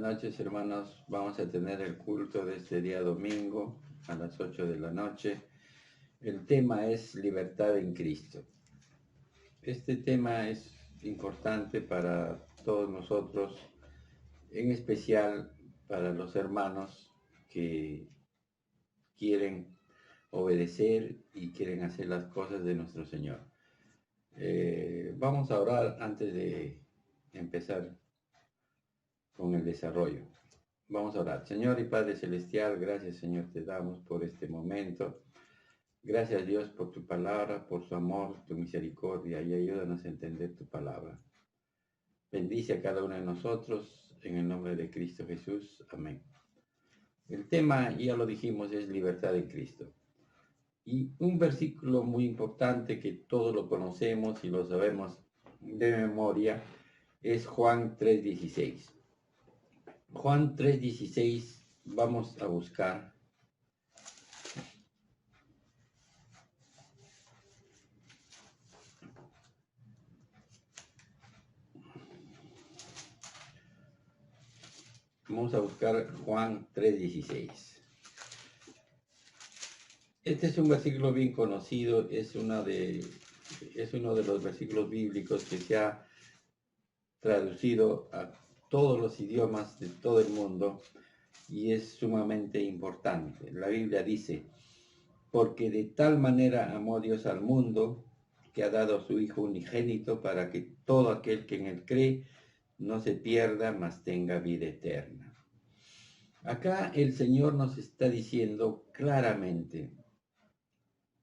Buenas noches, hermanos. Vamos a tener el culto de este día domingo a las 8 de la noche. El tema es libertad en Cristo. Este tema es importante para todos nosotros, en especial para los hermanos que quieren obedecer y quieren hacer las cosas de nuestro Señor. Vamos a orar antes de empezar con el desarrollo. Vamos a orar. Señor y Padre Celestial, gracias Señor te damos por este momento. Gracias Dios por tu palabra, por su amor, tu misericordia y ayúdanos a entender tu palabra. Bendice a cada uno de nosotros en el nombre de Cristo Jesús. Amén. El tema, ya lo dijimos, es libertad en Cristo. Y un versículo muy importante que todos lo conocemos y lo sabemos de memoria es Juan 3:16. Juan 3:16 vamos a buscar. Vamos a buscar Juan 3:16. Este es un versículo bien conocido, es uno de los versículos bíblicos que se ha traducido a todos los idiomas de todo el mundo y es sumamente importante. La Biblia dice: porque de tal manera amó Dios al mundo que ha dado a su Hijo unigénito para que todo aquel que en él cree no se pierda, mas tenga vida eterna. Acá el Señor nos está diciendo claramente,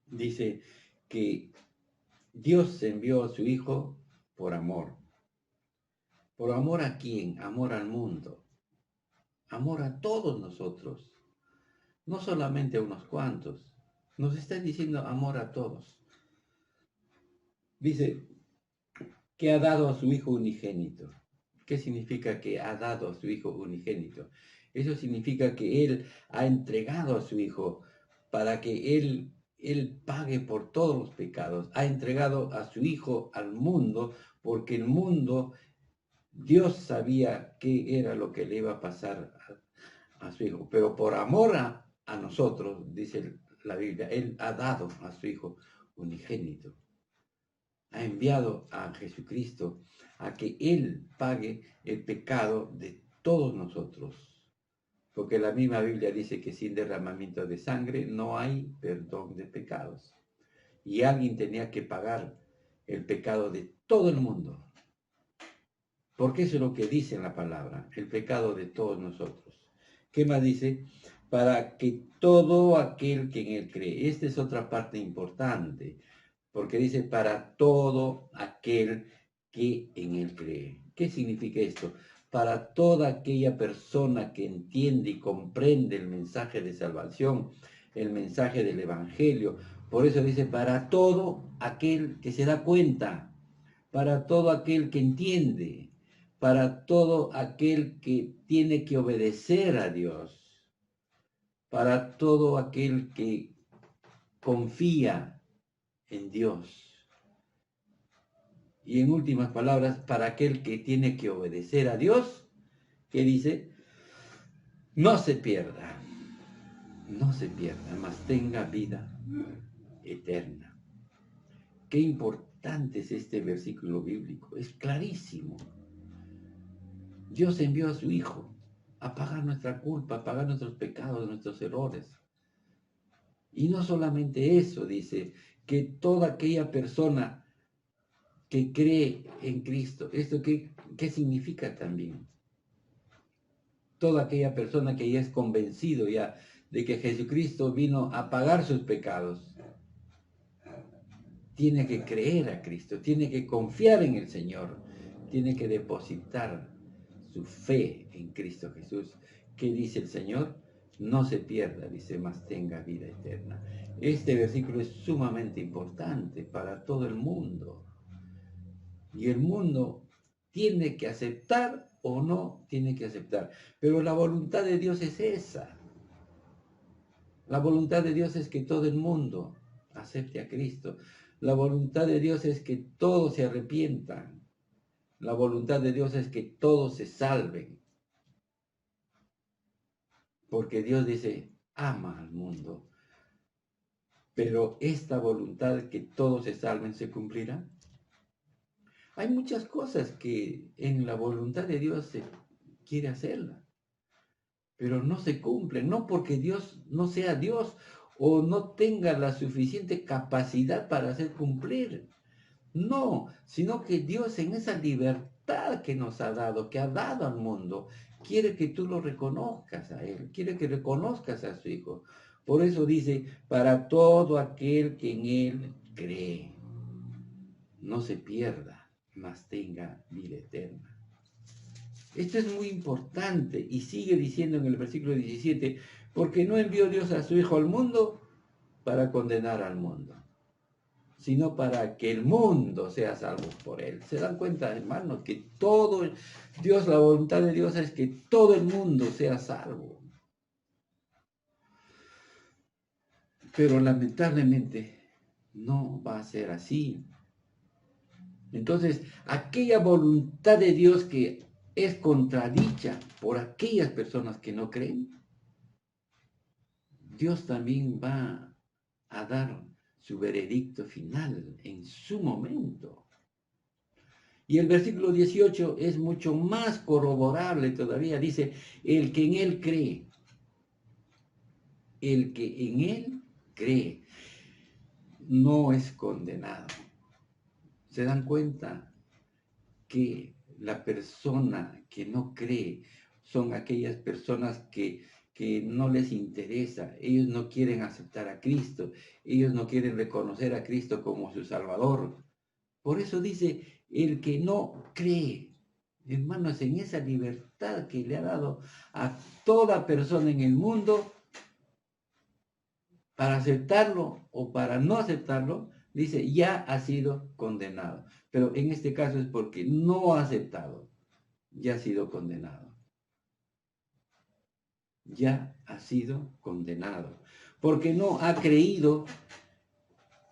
dice que Dios envió a su Hijo por amor. ¿Por amor a quién? Amor al mundo. Amor a todos nosotros. No solamente a unos cuantos. Nos está diciendo amor a todos. Dice que ha dado a su Hijo unigénito. ¿Qué significa que ha dado a su Hijo unigénito? Eso significa que Él ha entregado a su Hijo para que Él pague por todos los pecados. Ha entregado a su Hijo al mundo porque el mundo, Dios sabía qué era lo que le iba a pasar a su Hijo. Pero por amor a nosotros, dice la Biblia, Él ha dado a su Hijo unigénito. Ha enviado a Jesucristo a que Él pague el pecado de todos nosotros. Porque la misma Biblia dice que sin derramamiento de sangre no hay perdón de pecados. Y alguien tenía que pagar el pecado de todo el mundo. Porque eso es lo que dice en la palabra, el pecado de todos nosotros. ¿Qué más dice? Para que todo aquel que en él cree. Esta es otra parte importante. Porque dice para todo aquel que en él cree. ¿Qué significa esto? Para toda aquella persona que entiende y comprende el mensaje de salvación, el mensaje del Evangelio. Por eso dice para todo aquel que se da cuenta, para todo aquel que entiende, para todo aquel que tiene que obedecer a Dios, para todo aquel que confía en Dios. Y en últimas palabras, para aquel que tiene que obedecer a Dios, que dice, no se pierda, mas tenga vida eterna. Qué importante es este versículo bíblico, es clarísimo. Dios envió a su Hijo a pagar nuestra culpa, a pagar nuestros pecados, nuestros errores. Y no solamente eso, dice, que toda aquella persona que cree en Cristo, ¿esto qué significa también? Toda aquella persona que ya es convencido ya de que Jesucristo vino a pagar sus pecados, tiene que creer a Cristo, tiene que confiar en el Señor, tiene que depositar su fe en Cristo Jesús. ¿Qué dice el Señor? No se pierda, dice, mas tenga vida eterna. Este versículo es sumamente importante para todo el mundo. Y el mundo tiene que aceptar o no tiene que aceptar. Pero la voluntad de Dios es esa. La voluntad de Dios es que todo el mundo acepte a Cristo. La voluntad de Dios es que todos se arrepientan. La voluntad de Dios es que todos se salven. porque Dios dice, ama al mundo, pero esta voluntad de que todos se salven se cumplirá. Hay muchas cosas que en la voluntad de Dios se quiere hacerla, pero no se cumplen, no porque Dios no sea Dios o no tenga la suficiente capacidad para hacer cumplir. No, sino que Dios en esa libertad que nos ha dado, que ha dado al mundo, quiere que tú lo reconozcas a Él, quiere que reconozcas a su Hijo. Por eso dice, para todo aquel que en Él cree, no se pierda, mas tenga vida eterna. Esto es muy importante y sigue diciendo en el versículo 17, porque no envió Dios a su Hijo al mundo para condenar al mundo, sino para que el mundo sea salvo por él. ¿Se dan cuenta, hermanos, que todo Dios, la voluntad de Dios es que todo el mundo sea salvo? Pero lamentablemente no va a ser así. Entonces, aquella voluntad de Dios que es contradicha por aquellas personas que no creen, Dios también va a dar su veredicto final en su momento. Y el versículo 18 es mucho más corroborable todavía. Dice, el que en él cree, el que en él cree, no es condenado. ¿Se dan cuenta que la persona que no cree son aquellas personas que no les interesa? Ellos no quieren aceptar a Cristo, ellos no quieren reconocer a Cristo como su Salvador. Por eso dice, el que no cree, hermanos, en esa libertad que le ha dado a toda persona en el mundo, para aceptarlo o para no aceptarlo, dice, ya ha sido condenado. Pero en este caso es porque no ha aceptado, ya ha sido condenado. Ya ha sido condenado. Porque no ha creído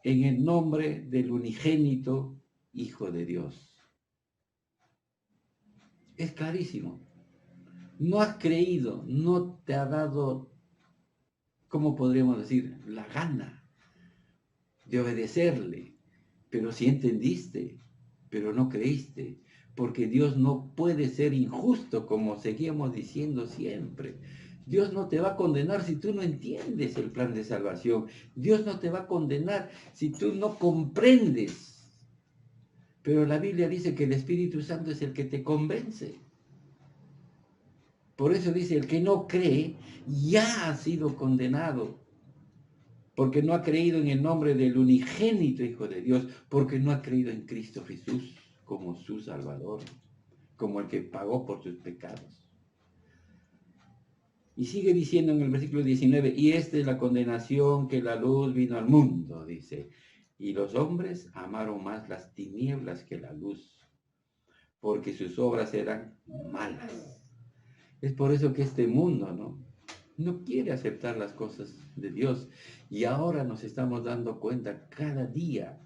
en el nombre del unigénito Hijo de Dios. Es clarísimo. No has creído, no te ha dado, ¿cómo podríamos decir?, la gana de obedecerle. Pero sí entendiste, pero no creíste, porque Dios no puede ser injusto, como seguimos diciendo siempre. Dios no te va a condenar si tú no entiendes el plan de salvación. Dios no te va a condenar si tú no comprendes. Pero la Biblia dice que el Espíritu Santo es el que te convence. Por eso dice, el que no cree ya ha sido condenado, porque no ha creído en el nombre del unigénito Hijo de Dios, porque no ha creído en Cristo Jesús como su Salvador, como el que pagó por sus pecados. Y sigue diciendo en el versículo 19, y esta es la condenación, que la luz vino al mundo, dice, y los hombres amaron más las tinieblas que la luz, porque sus obras eran malas. Es por eso que este mundo no quiere aceptar las cosas de Dios. Y ahora nos estamos dando cuenta cada día,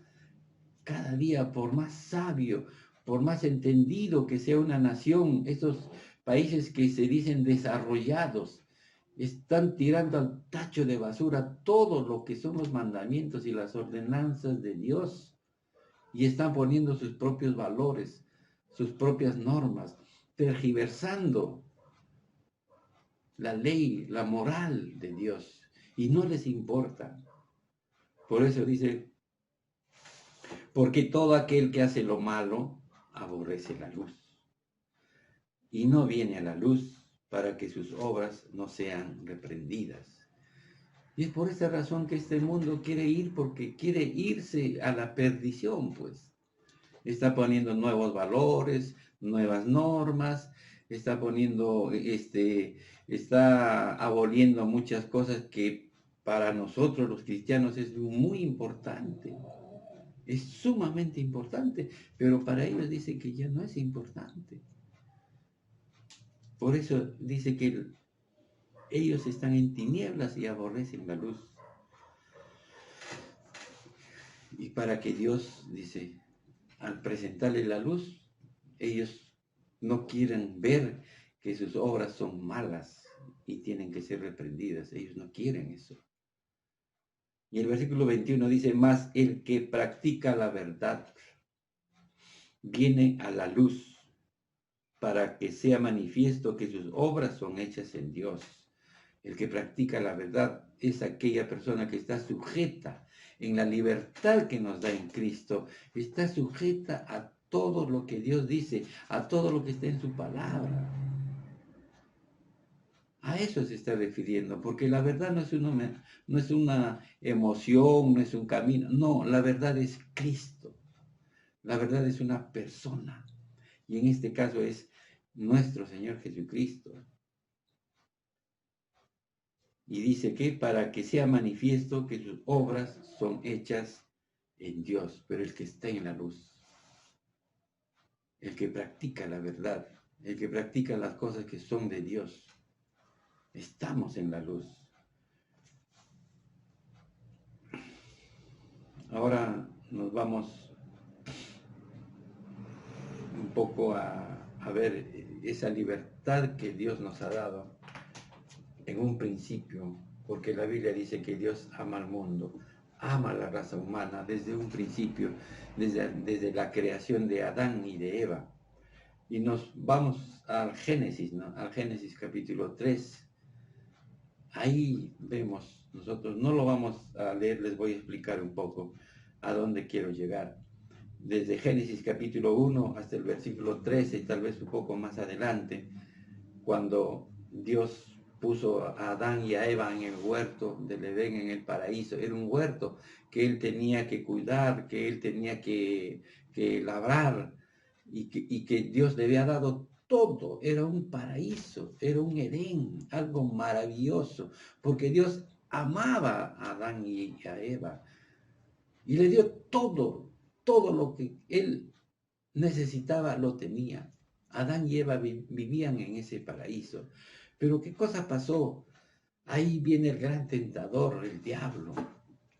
por más sabio, por más entendido que sea una nación, estos países que se dicen desarrollados, están tirando al tacho de basura todo lo que son los mandamientos y las ordenanzas de Dios. Y están poniendo sus propios valores, sus propias normas, tergiversando la ley, la moral de Dios, y no les importa. Por eso dice, porque todo aquel que hace lo malo aborrece la luz y no viene a la luz para que sus obras no sean reprendidas. Y es por esa razón que este mundo quiere ir, porque quiere irse a la perdición, pues. Está poniendo nuevos valores, nuevas normas, está poniendo, está aboliendo muchas cosas que para nosotros los cristianos es muy importante, es sumamente importante, pero para ellos dice que ya no es importante. Por eso dice que ellos están en tinieblas y aborrecen la luz. Y para que Dios, dice, al presentarle la luz, ellos no quieren ver que sus obras son malas y tienen que ser reprendidas. Ellos no quieren eso. Y el versículo 21 dice, mas el que practica la verdad viene a la luz para que sea manifiesto que sus obras son hechas en Dios. El que practica la verdad es aquella persona que está sujeta en la libertad que nos da en Cristo, está sujeta a todo lo que Dios dice, a todo lo que está en su palabra. A eso se está refiriendo, porque la verdad no es una emoción, no es un camino, no, la verdad es Cristo, la verdad es una persona, y en este caso es nuestro Señor Jesucristo. Y dice que para que sea manifiesto que sus obras son hechas en Dios, pero el que está en la luz, el que practica la verdad, el que practica las cosas que son de Dios, estamos en la luz. Ahora nos vamos un poco a ver esa libertad que Dios nos ha dado en un principio, porque la Biblia dice que Dios ama al mundo, ama a la raza humana desde un principio, desde la creación de Adán y de Eva. Y nos vamos al Génesis, ¿no? Al Génesis capítulo 3. Ahí vemos, nosotros no lo vamos a leer, les voy a explicar un poco a dónde quiero llegar. Desde Génesis capítulo 1 hasta el versículo 13, tal vez un poco más adelante, cuando Dios puso a Adán y a Eva en el huerto del Edén, en el paraíso. Era un huerto que él tenía que cuidar, que él tenía que labrar, y que Dios le había dado todo. Era un paraíso, era un Edén, algo maravilloso, porque Dios amaba a Adán y a Eva, y le dio todo lo que él necesitaba, lo tenía. Adán y Eva vivían en ese paraíso. Pero ¿qué cosa pasó? Ahí viene el gran tentador, el diablo.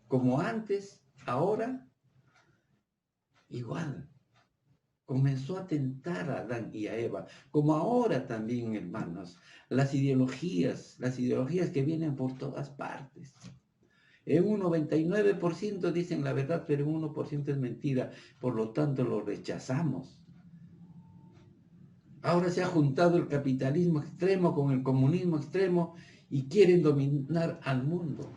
Como antes, ahora, igual. Comenzó a tentar a Adán y a Eva, como ahora también, hermanos. Las ideologías que vienen por todas partes. En un 99% dicen la verdad, pero en 1% es mentira. Por lo tanto, lo rechazamos. Ahora se ha juntado el capitalismo extremo con el comunismo extremo y quieren dominar al mundo.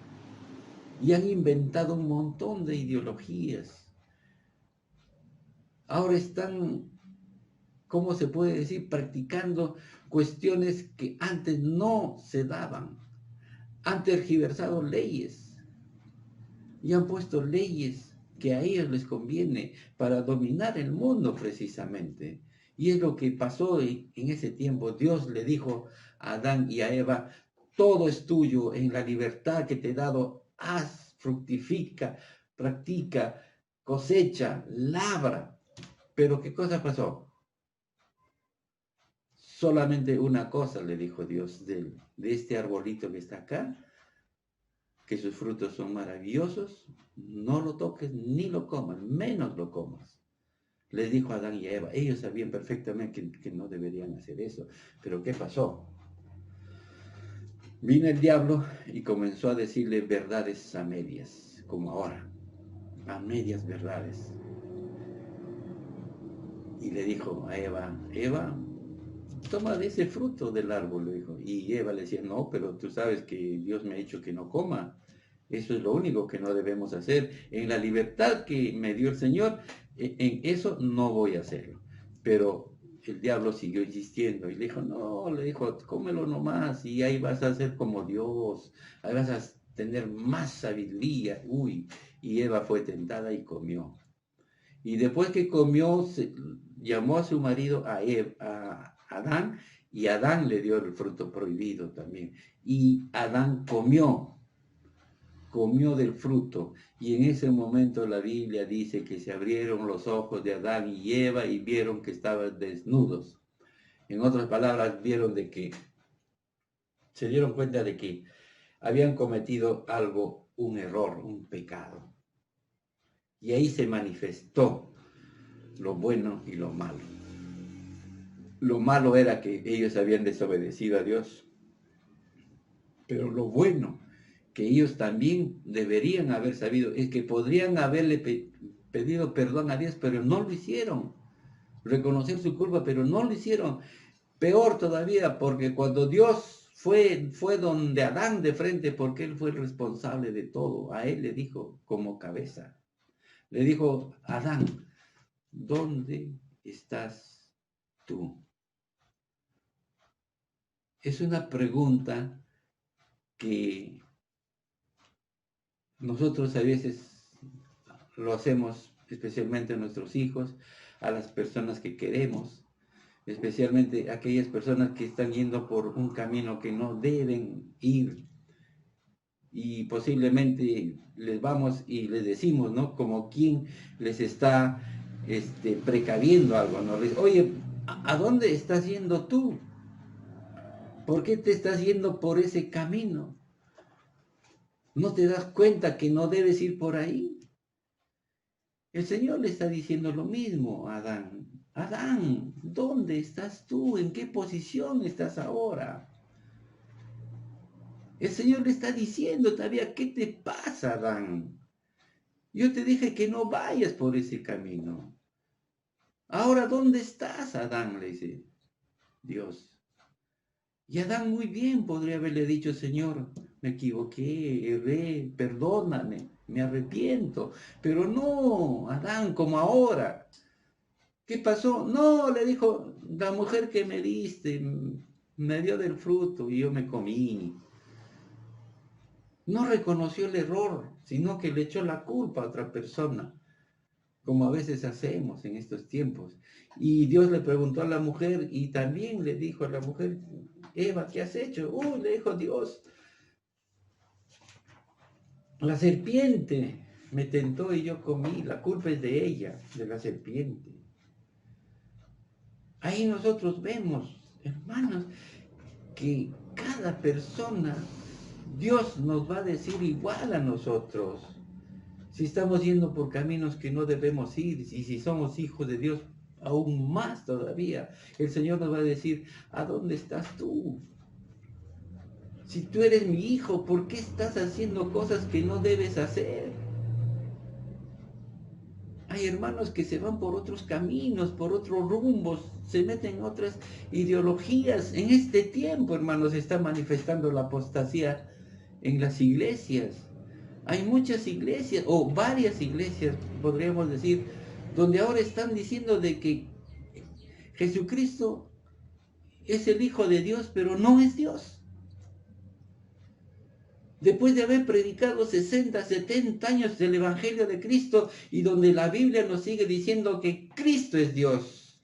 Y han inventado un montón de ideologías. Ahora están, ¿cómo se puede decir?, practicando cuestiones que antes no se daban. Han tergiversado leyes y han puesto leyes que a ellos les conviene para dominar el mundo precisamente. Y es lo que pasó en ese tiempo. Dios le dijo a Adán y a Eva, todo es tuyo en la libertad que te he dado, haz, fructifica, practica, cosecha, labra. Pero ¿qué cosa pasó? Solamente una cosa le dijo Dios de este arbolito que está acá, que sus frutos son maravillosos, no lo toques ni lo comas, menos lo comas. Les dijo a Adán y a Eva. Ellos sabían perfectamente que no deberían hacer eso. Pero ¿qué pasó? Vino el diablo y comenzó a decirle verdades a medias, como ahora, a medias verdades. Y le dijo a Eva, Eva, toma de ese fruto del árbol, le dijo. Y Eva le decía, no, pero tú sabes que Dios me ha dicho que no coma. Eso es lo único que no debemos hacer. En la libertad que me dio el Señor, en eso no voy a hacerlo. Pero el diablo siguió insistiendo y le dijo, no, le dijo, cómelo nomás y ahí vas a ser como Dios, ahí vas a tener más sabiduría. Uy, y Eva fue tentada y comió. Y después que comió, llamó a su marido, a Adán, y Adán le dio el fruto prohibido también. Y Adán comió del fruto. Y en ese momento la Biblia dice que se abrieron los ojos de Adán y Eva y vieron que estaban desnudos. En otras palabras, se dieron cuenta de que habían cometido algo, un error, un pecado. Y ahí se manifestó lo bueno y lo malo. Lo malo era que ellos habían desobedecido a Dios. Pero lo bueno que ellos también deberían haber sabido es que podrían haberle pedido perdón a Dios, pero no lo hicieron. Reconocer su culpa, pero no lo hicieron. Peor todavía, porque cuando Dios fue donde Adán de frente, porque él fue el responsable de todo, a él le dijo como cabeza, le dijo: Adán, ¿dónde estás tú? Es una pregunta que nosotros a veces lo hacemos, especialmente a nuestros hijos, a las personas que queremos, especialmente aquellas personas que están yendo por un camino que no deben ir, y posiblemente les vamos y les decimos, ¿no? Como quien les está precaviendo algo, ¿no? Les, oye, ¿a dónde estás yendo tú? ¿Por qué te estás yendo por ese camino? ¿No te das cuenta que no debes ir por ahí? El Señor le está diciendo lo mismo a Adán. Adán, ¿dónde estás tú? ¿En qué posición estás ahora? El Señor le está diciendo todavía: ¿qué te pasa, Adán? Yo te dije que no vayas por ese camino. Ahora, ¿dónde estás, Adán? Le dice Dios. Y Adán muy bien podría haberle dicho: Señor, me equivoqué, erré, perdóname, me arrepiento. Pero no, Adán, como ahora. ¿Qué pasó? No, le dijo, la mujer que me diste me dio del fruto y yo me comí. No reconoció el error, sino que le echó la culpa a otra persona, como a veces hacemos en estos tiempos. Y Dios le preguntó a la mujer y también le dijo a la mujer: Eva, ¿qué has hecho? Uy, le dijo Dios, la serpiente me tentó y yo comí, la culpa es de ella, de la serpiente. Ahí nosotros vemos, hermanos, que cada persona, Dios nos va a decir igual a nosotros. Si estamos yendo por caminos que no debemos ir, y si somos hijos de Dios, aún más todavía, el Señor nos va a decir: ¿a dónde estás tú? Si tú eres mi hijo, ¿por qué estás haciendo cosas que no debes hacer? Hay hermanos que se van por otros caminos, por otros rumbos, se meten en otras ideologías. En este tiempo, hermanos, se está manifestando la apostasía en las iglesias. Hay muchas iglesias, o varias iglesias, podríamos decir, donde ahora están diciendo de que Jesucristo es el Hijo de Dios, pero no es Dios. Después de haber predicado 60, 70 años del Evangelio de Cristo, y donde la Biblia nos sigue diciendo que Cristo es Dios,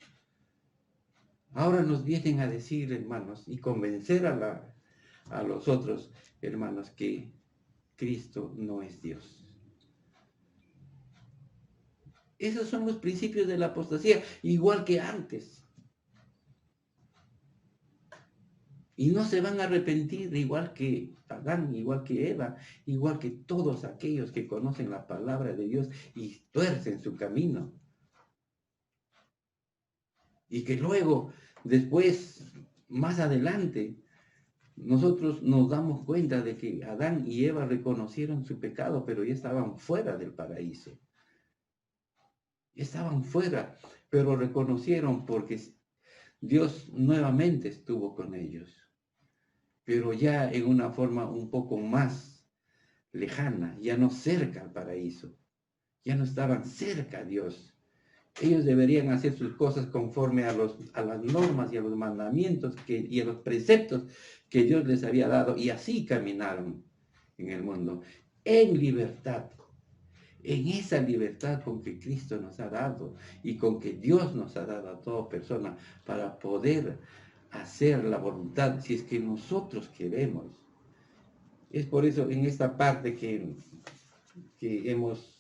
ahora nos vienen a decir, hermanos, y convencer a los otros hermanos que Cristo no es Dios. Esos son los principios de la apostasía, igual que antes. Y no se van a arrepentir, igual que Adán, igual que Eva, igual que todos aquellos que conocen la palabra de Dios y tuercen su camino. Y que luego, después, más adelante, nosotros nos damos cuenta de que Adán y Eva reconocieron su pecado, pero ya estaban fuera del paraíso. Estaban fuera, pero reconocieron porque Dios nuevamente estuvo con ellos, pero ya en una forma un poco más lejana, ya no cerca al paraíso, ya no estaban cerca a Dios. Ellos deberían hacer sus cosas conforme a las normas y a los mandamientos y a los preceptos que Dios les había dado, y así caminaron en el mundo, en libertad, en esa libertad con que Cristo nos ha dado y con que Dios nos ha dado a toda persona para poder hacer la voluntad, si es que nosotros queremos. Es por eso en esta parte que hemos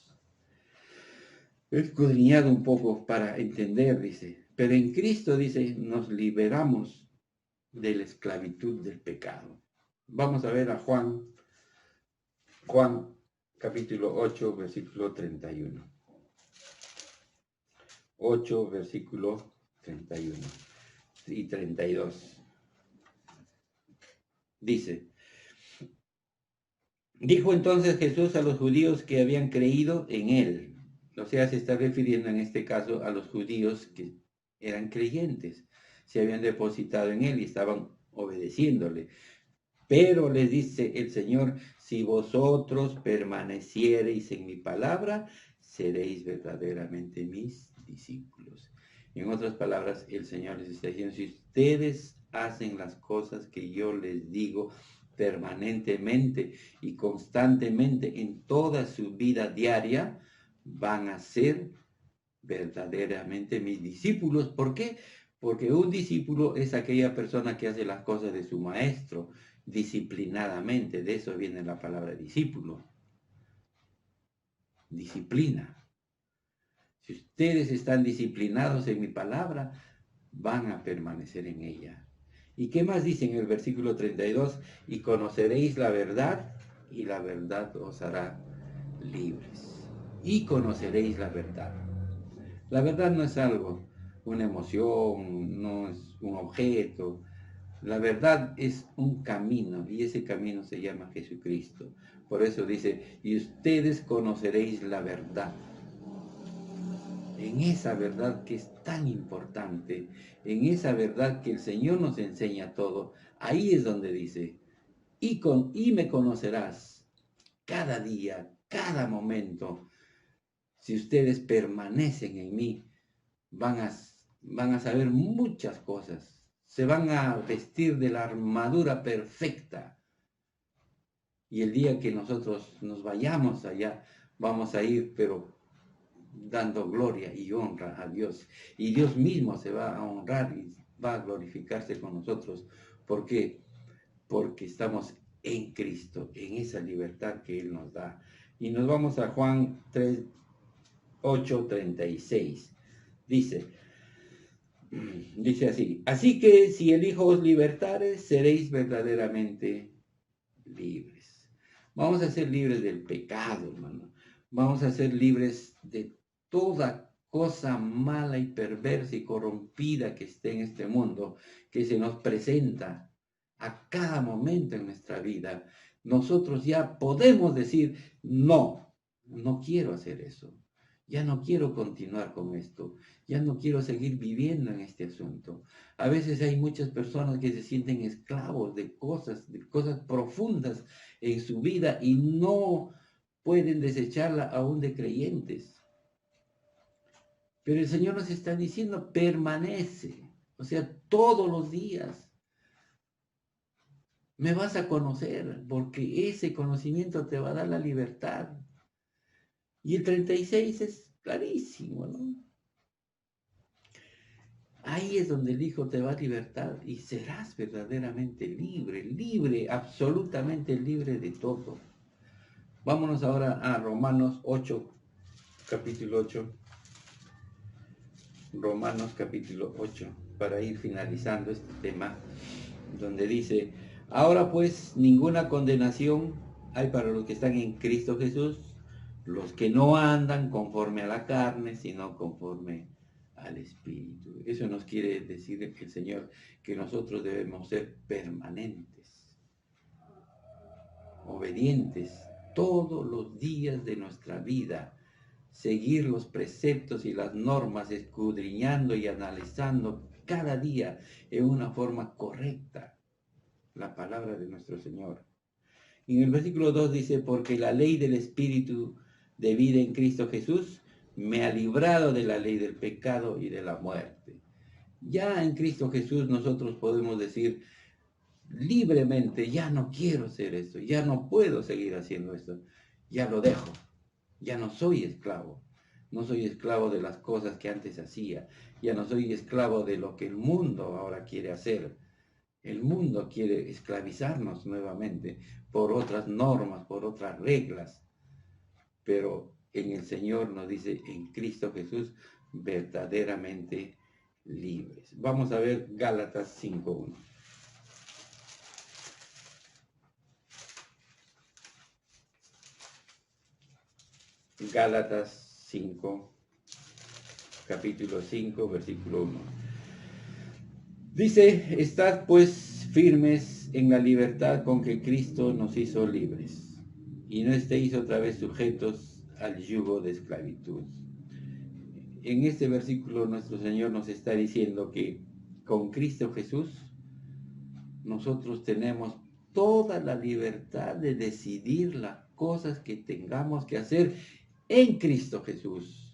escudriñado un poco para entender, dice, pero en Cristo, dice, nos liberamos de la esclavitud del pecado. Vamos a ver a Juan capítulo 8, versículo 31. 8, versículo 31. y 32. Dice, dijo entonces Jesús a los judíos que habían creído en él. O sea, se está refiriendo en este caso a los judíos que eran creyentes, se habían depositado en él y estaban obedeciéndole. Pero les dice el Señor, si vosotros permaneciereis en mi palabra, seréis verdaderamente mis discípulos. En otras palabras, el Señor les está diciendo, si ustedes hacen las cosas que yo les digo permanentemente y constantemente en toda su vida diaria, van a ser verdaderamente mis discípulos. ¿Por qué? Porque un discípulo es aquella persona que hace las cosas de su maestro disciplinadamente. De eso viene la palabra discípulo. Disciplina. Si ustedes están disciplinados en mi palabra, van a permanecer en ella. ¿Y qué más dice en el versículo 32? Y conoceréis la verdad, y la verdad os hará libres. Y conoceréis la verdad. La verdad no es algo, una emoción, no es un objeto. La verdad es un camino y ese camino se llama Jesucristo. Por eso dice, y ustedes conoceréis la verdad. En esa verdad que es tan importante, en esa verdad que el Señor nos enseña todo, ahí es donde dice, y me conocerás cada día, cada momento. Si ustedes permanecen en mí, van a saber muchas cosas, se van a vestir de la armadura perfecta. Y el día que nosotros nos vayamos allá, vamos a ir, pero dando gloria y honra a Dios. Y Dios mismo se va a honrar y va a glorificarse con nosotros. ¿Por qué? Porque estamos en Cristo, en esa libertad que Él nos da. Y nos vamos a Juan 3, 8, 36. Dice así, así que si el Hijo os libertare, seréis verdaderamente libres. Vamos a ser libres del pecado, hermano. Vamos a ser libres de toda cosa mala y perversa y corrompida que esté en este mundo, que se nos presenta a cada momento en nuestra vida. Nosotros ya podemos decir, no, no quiero hacer eso. Ya no quiero continuar con esto. Ya no quiero seguir viviendo en este asunto. A veces hay muchas personas que se sienten esclavos de cosas profundas en su vida y no pueden desecharla aún de creyentes. Pero el Señor nos está diciendo, permanece. O sea, todos los días me vas a conocer, porque ese conocimiento te va a dar la libertad. Y el 36 es clarísimo, ¿no? Ahí es donde el Hijo te va a libertar y serás verdaderamente libre, libre, absolutamente libre de todo. Vámonos ahora a Romanos 8, capítulo 8. Romanos capítulo 8, para ir finalizando este tema, donde dice, ahora pues ninguna condenación hay para los que están en Cristo Jesús, los que no andan conforme a la carne, sino conforme al Espíritu. Eso nos quiere decir el Señor, que nosotros debemos ser permanentes, obedientes todos los días de nuestra vida, seguir los preceptos y las normas, escudriñando y analizando cada día en una forma correcta la palabra de nuestro Señor. Y en el versículo 2 dice, porque la ley del Espíritu de vida en Cristo Jesús me ha librado de la ley del pecado y de la muerte. Ya en Cristo Jesús nosotros podemos decir libremente, ya no quiero hacer esto, ya no puedo seguir haciendo esto, ya lo dejo, ya no soy esclavo. No soy esclavo de las cosas que antes hacía. Ya no soy esclavo de lo que el mundo ahora quiere hacer. El mundo quiere esclavizarnos nuevamente por otras normas, por otras reglas. Pero en el Señor nos dice, en Cristo Jesús, verdaderamente libres. Vamos a ver Gálatas 5:1. Gálatas 5, capítulo 5, versículo 1. Dice, estad pues firmes en la libertad con que Cristo nos hizo libres, y no estéis otra vez sujetos al yugo de esclavitud. En este versículo nuestro Señor nos está diciendo que con Cristo Jesús nosotros tenemos toda la libertad de decidir las cosas que tengamos que hacer en Cristo Jesús.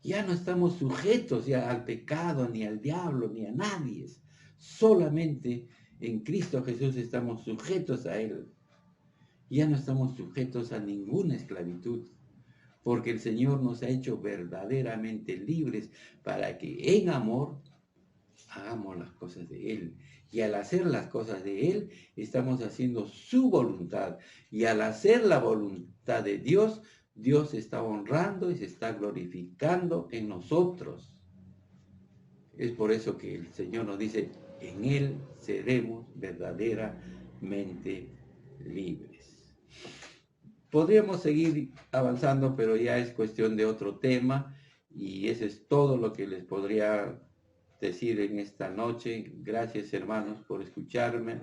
Ya no estamos sujetos ya al pecado, ni al diablo, ni a nadie. Solamente en Cristo Jesús estamos sujetos a Él. Ya no estamos sujetos a ninguna esclavitud, porque el Señor nos ha hecho verdaderamente libres para que en amor hagamos las cosas de Él. Y al hacer las cosas de Él, estamos haciendo su voluntad. Y al hacer la voluntad de Dios, Dios se está honrando y se está glorificando en nosotros. Es por eso que el Señor nos dice, en Él seremos verdaderamente libres. Podríamos seguir avanzando, pero ya es cuestión de otro tema, y eso es todo lo que les podría decir en esta noche. Gracias, hermanos, por escucharme.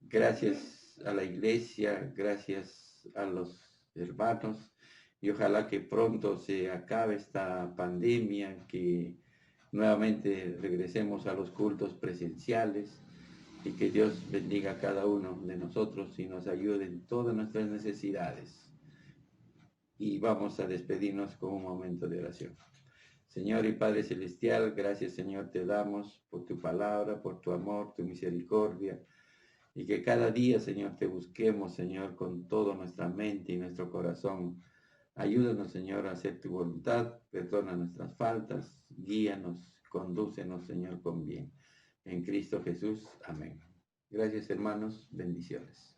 Gracias a la iglesia, gracias a los hermanos, y ojalá que pronto se acabe esta pandemia, que nuevamente regresemos a los cultos presenciales, y que Dios bendiga a cada uno de nosotros y nos ayude en todas nuestras necesidades. Y vamos a despedirnos con un momento de oración. Señor y Padre Celestial, gracias, Señor, te damos por tu palabra, por tu amor, tu misericordia, y que cada día, Señor, te busquemos, Señor, con toda nuestra mente y nuestro corazón. Ayúdanos, Señor, a hacer tu voluntad, perdona nuestras faltas, guíanos, condúcenos, Señor, con bien. En Cristo Jesús, amén. Gracias, hermanos, bendiciones.